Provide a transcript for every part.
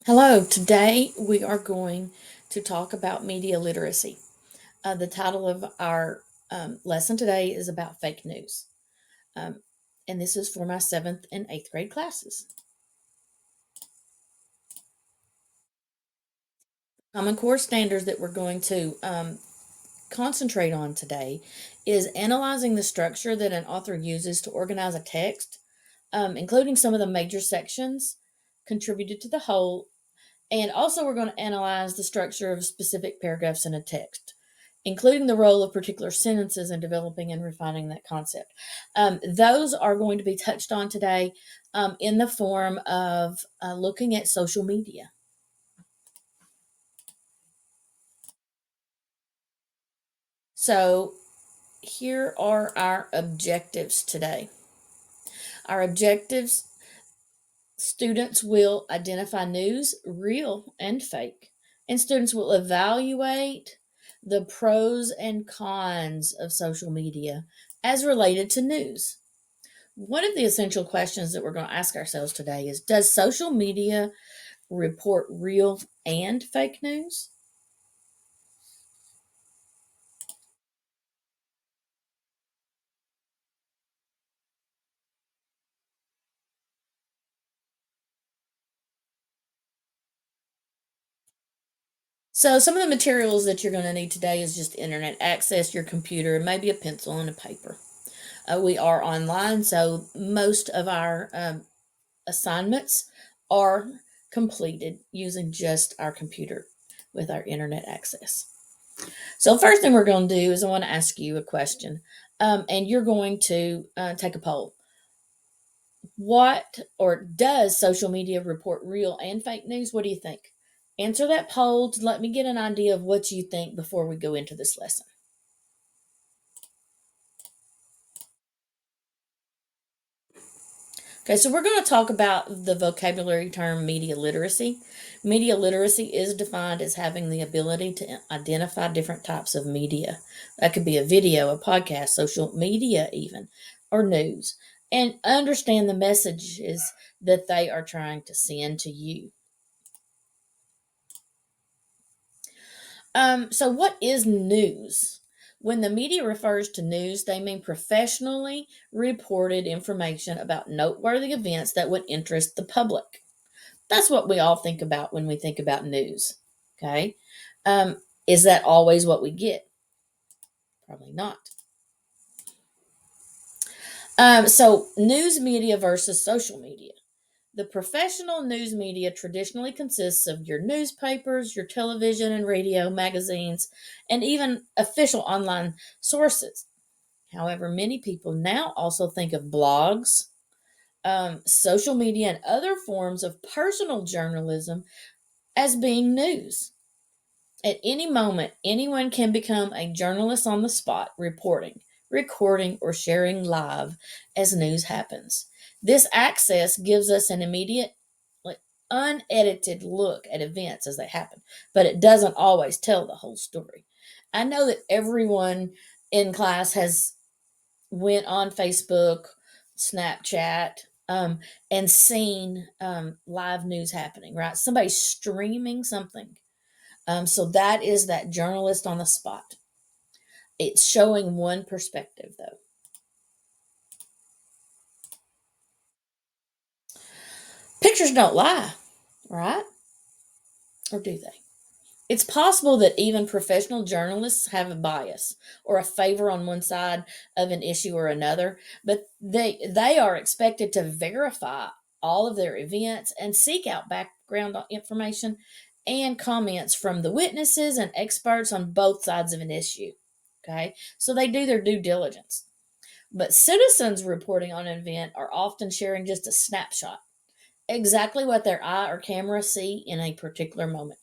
Hello, today we are going to talk about media literacy. The title of our lesson today is about fake news, um, and this is for my 7th and 8th grade classes. Common Core standards that we're going to concentrate on today is analyzing the structure that an author uses to organize a text, including some of the major sections contributed to the whole. And also, we're going to analyze the structure of specific paragraphs in a text, including the role of particular sentences in developing and refining that concept. Those are going to be touched on today in the form of looking at social media. So, here are our objectives today. Our objectives: students will identify news, real and fake, and students will evaluate the pros and cons of social media as related to news. One of the essential questions that we're going to ask ourselves today is: does social media report real and fake news? So, some of the materials that you're going to need today is just internet access, your computer, and maybe a pencil and a paper. We are online, so most of our assignments are completed using just our computer with our internet access. So, first thing we're going to do is I want to ask you a question, and you're going to take a poll. What or does social media report real and fake news? What do you think? Answer that poll to let me get an idea of what you think before we go into this lesson. Okay, so we're going to talk about the vocabulary term media literacy. Media literacy is defined as having the ability to identify different types of media. That could be a video, a podcast, social media, even, or news, and understand the messages that they are trying to send to you. So, what is news? When the media refers to news, they mean professionally reported information about noteworthy events that would interest the public. That's what we all think about when we think about news. Okay. Is that always what we get? Probably not. So, news media versus social media. The professional news media traditionally consists of your newspapers, your television and radio, magazines, and even official online sources. However, many people now also think of blogs, social media, and other forms of personal journalism as being news. At any moment, anyone can become a journalist on the spot, reporting, recording, or sharing live as news happens. This access gives us an immediate, like, unedited look at events as they happen, but it doesn't always tell the whole story. I know that everyone in class has went on Facebook, Snapchat, and seen live news happening, right? Somebody's streaming something, so that is that journalist on the spot. It's showing one perspective, though. Pictures don't lie, right? Or do they? It's possible that even professional journalists have a bias or a favor on one side of an issue or another, but they are expected to verify all of their events and seek out background information and comments from the witnesses and experts on both sides of an issue. Okay, so they do their due diligence. But citizens reporting on an event are often sharing just a snapshot, exactly what their eye or camera see in a particular moment.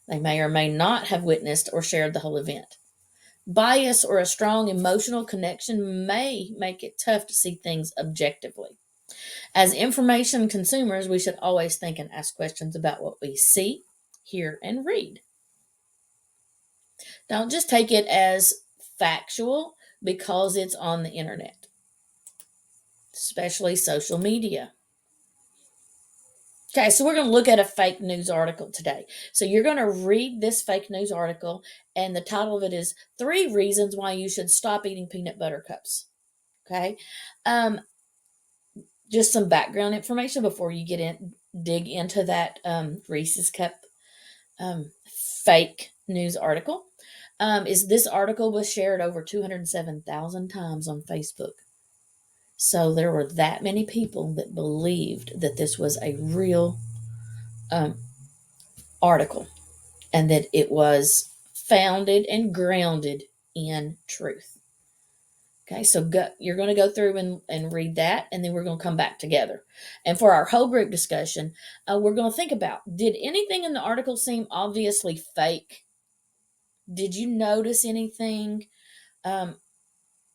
They may or may not have witnessed or shared the whole event. Bias or a strong emotional connection may make it tough to see things objectively. As information consumers, we should always think and ask questions about what we see, hear, and read. Don't just take it as factual because it's on the internet, especially social media. Okay, so we're going to look at a fake news article today. So you're going to read this fake news article, and the title of it is 3 Reasons Why You Should Stop Eating Peanut Butter Cups. Okay. Um, just some background information before you dig into that Reese's Cup fake news article. Is this article was shared over 207,000 times on Facebook. So there were that many people that believed that this was a real article and that it was founded and grounded in truth. Okay, so you're going to go through and read that, and then we're going to come back together. And for our whole group discussion, we're going to think about, did anything in the article seem obviously fake? Did you notice anything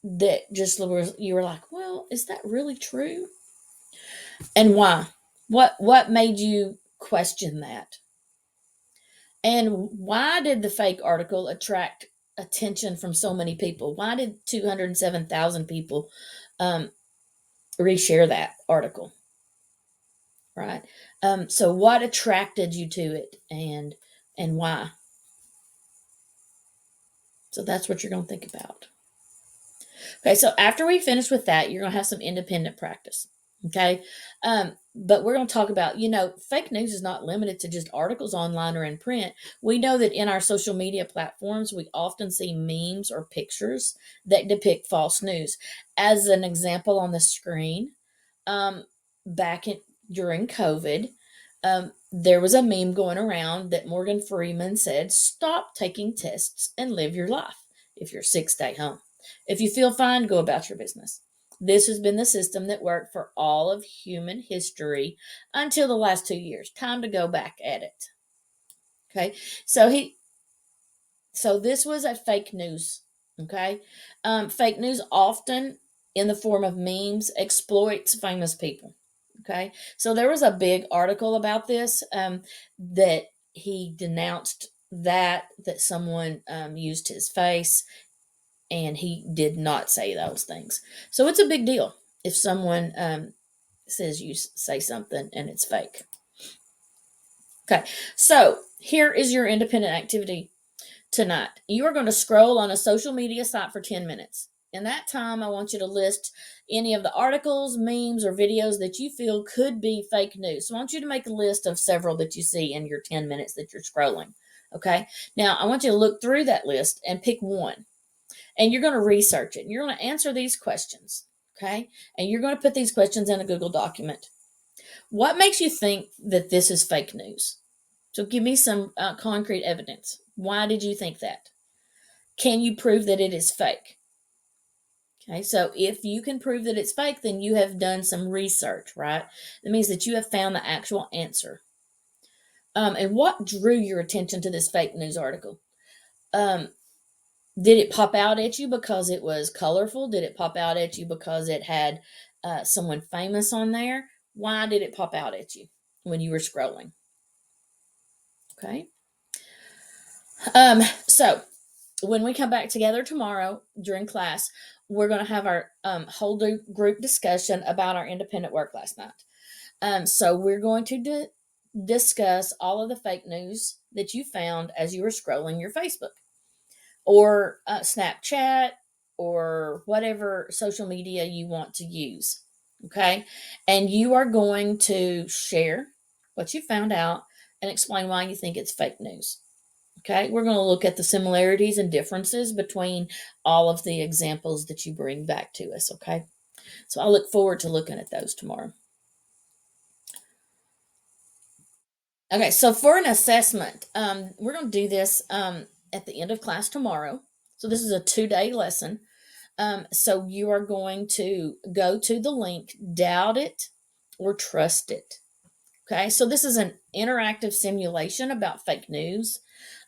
that just you were like, well, is that really true? And why? What made you question that? And why did the fake article attract attention from so many people? Why did 207,000 people reshare that article? Right. So what attracted you to it, and why? So that's what you're going to think about. Okay, so after we finish with that, you're going to have some independent practice. Okay. But we're going to talk about, fake news is not limited to just articles online or in print. We know that in our social media platforms, we often see memes or pictures that depict false news. As an example on the screen, back during COVID, there was a meme going around that Morgan Freeman said, "Stop taking tests and live your life. If you're sick, stay home. If you feel fine, go about your business." This has been the system that worked for all of human history until the last 2 years. Time to go back at it. Okay. So this was a fake news. Okay. Fake news often in the form of memes exploits famous people. Okay. So there was a big article about this, that he denounced that someone used his face, and he did not say those things. So it's a big deal if someone says you say something and it's fake. Okay, so here is your independent activity tonight. You are going to scroll on a social media site for 10 minutes. In that time, I want you to list any of the articles, memes, or videos that you feel could be fake news. So I want you to make a list of several that you see in your 10 minutes that you're scrolling. Okay, now I want you to look through that list and pick one. And you're going to research it. And you're going to answer these questions. Okay, and you're going to put these questions in a Google document. What makes you think that this is fake news? So give me some concrete evidence. Why did you think that? Can you prove that it is fake? Okay, so if you can prove that it's fake, then you have done some research, right? That means that you have found the actual answer. And what drew your attention to this fake news article? Did it pop out at you because it was colorful? Did it pop out at you because it had someone famous on there? Why did it pop out at you when you were scrolling? Okay. So when we come back together tomorrow during class, we're going to have our whole group discussion about our independent work last night. So we're going to discuss all of the fake news that you found as you were scrolling your Facebook or Snapchat or whatever social media you want to use. Okay. And you are going to share what you found out and explain why you think it's fake news. Okay. We're going to look at the similarities and differences between all of the examples that you bring back to us. Okay. So I look forward to looking at those tomorrow. Okay. So for an assessment, we're going to do this at the end of class tomorrow. So this is a 2-day lesson. So you are going to go to the link, doubt it or trust it. Okay, so this is an interactive simulation about fake news.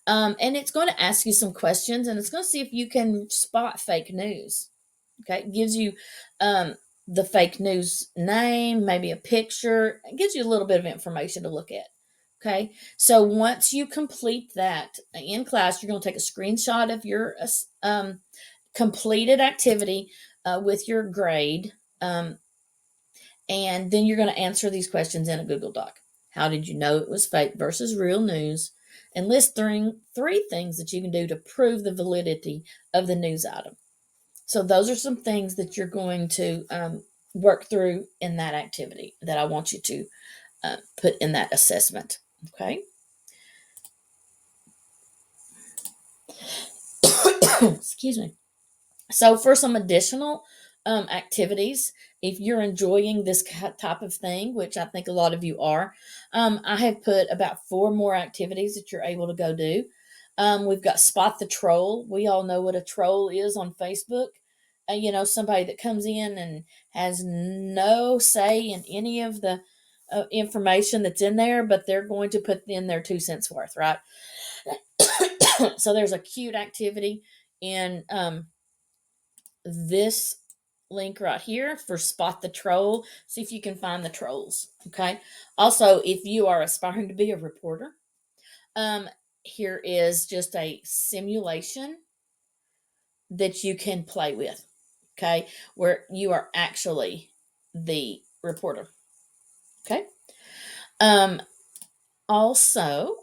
And it's going to ask you some questions, and it's going to see if you can spot fake news. Okay, it gives you the fake news name, maybe a picture. It gives you a little bit of information to look at. Okay, so once you complete that in class, you're going to take a screenshot of your completed activity with your grade, and then you're going to answer these questions in a Google Doc. How did you know it was fake versus real news? And list three things that you can do to prove the validity of the news item. So those are some things that you're going to work through in that activity that I want you to put in that assessment. Okay. Excuse me. So for some additional activities, if you're enjoying this type of thing, which I think a lot of you are, I have put about 4 more activities that you're able to go do. We've got Spot the Troll. We all know what a troll is on Facebook. Somebody that comes in and has no say in any of the information that's in there, but they're going to put in their 2 cents worth, right? So there's a cute activity in this link right here for Spot the Troll. See if you can find the trolls. Okay. Also, if you are aspiring to be a reporter, here is just a simulation that you can play with. Okay. Where you are actually the reporter. Okay. Also,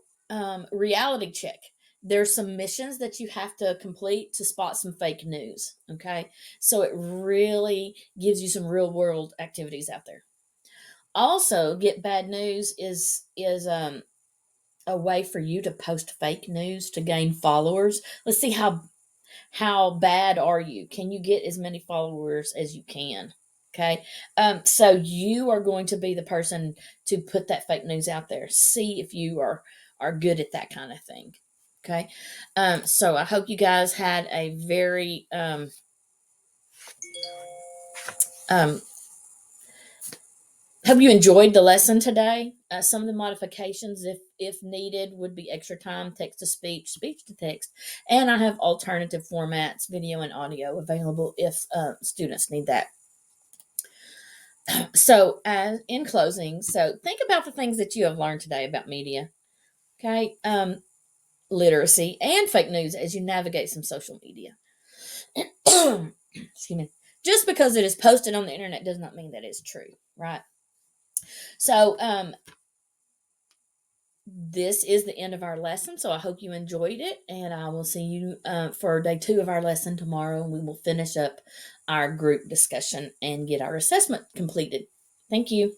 reality check. There's some missions that you have to complete to spot some fake news. Okay. So it really gives you some real world activities out there. Also, Get Bad News is a way for you to post fake news to gain followers. Let's see how bad are you? Can you get as many followers as you can? Okay. So you are going to be the person to put that fake news out there. See if you are good at that kind of thing. Okay. So I hope you guys had a very hope you enjoyed the lesson today. Some of the modifications, if needed, would be extra time, text to speech, speech to text, and I have alternative formats, video and audio, available if students need that. So, in closing, so think about the things that you have learned today about media, okay, literacy, and fake news as you navigate some social media. Excuse me. Just because it is posted on the internet does not mean that it's true, right? So, this is the end of our lesson. So I hope you enjoyed it, and I will see you for day 2 of our lesson tomorrow. And we will finish up our group discussion and get our assessment completed. Thank you.